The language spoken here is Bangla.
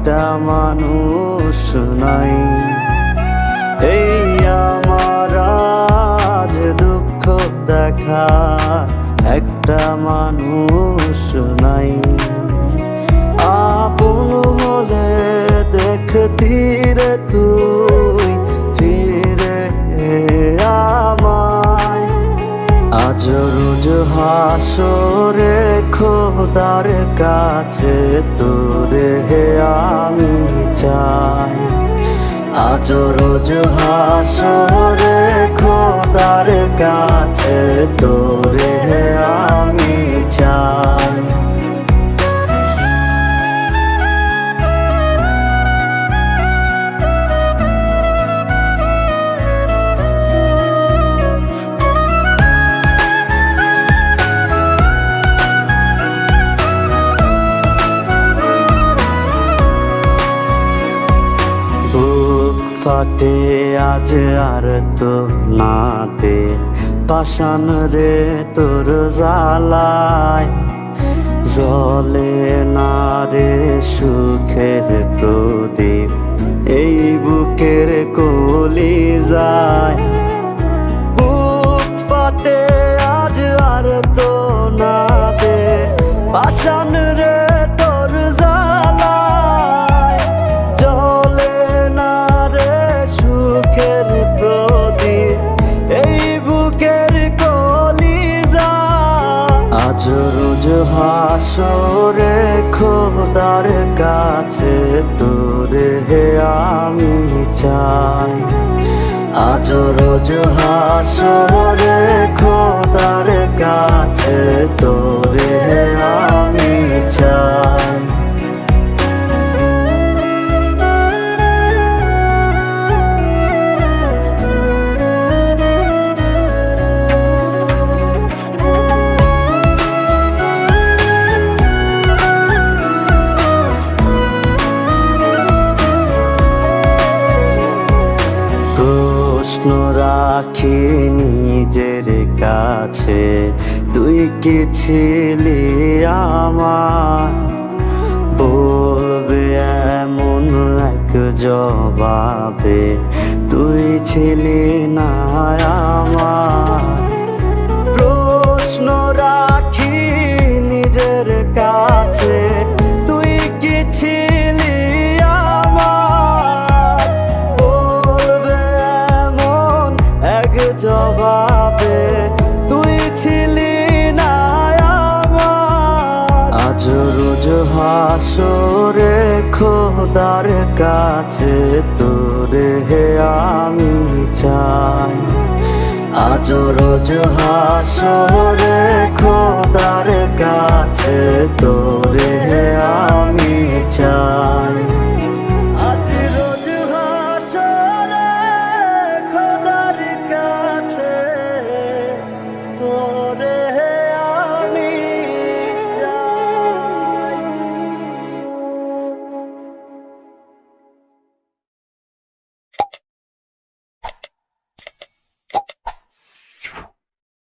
একটা মানুষ নাই। এই আমার আজ দুঃখ দেখা একটা মানুষ নাই। আপন হলে দেখতি রে তুই ফিরে আমায়। আজ রোজ হাসরে খোদার কাছে তোরে আমি চাই। আজ রোজ হাসরে খোদার কাছে তোরে আমি চাই। ফাটে আজ আর তো নাতে পাষাণ রে তোর জ্বালায়। জ্বলে না রে সুখের প্রদীপ এই বুকের কলি যায়। বুক ফাটে আজ আর তো নাতে পাষাণ রে তোর জ্বালায়। জ্বলে না রে সুখের প্রদীপ এই বুকের কলিজা। আজ রোজ হাসরে খোদার কাছে তোরে আমি চাই। আজ রোজ হাসরে খোদার কাছে তোরে আমি চাই। প্রশ্ন রাখি নিজের কাছে তুই কি ছিলি আমার। বলবে এমন এক জবাবে তুই ছিলি না আমার। প্রশ্ন রাখি নিজের কাছে তুই কি ছিলি আমার। বলবে এমন এক জবাবে তুই ছিলি না আমার। আজ রোজ হাসরে খোদার কাছে তোরে আমি চাই। আজ রোজ হাসরে খোদার কাছে তোরে আমি চাই।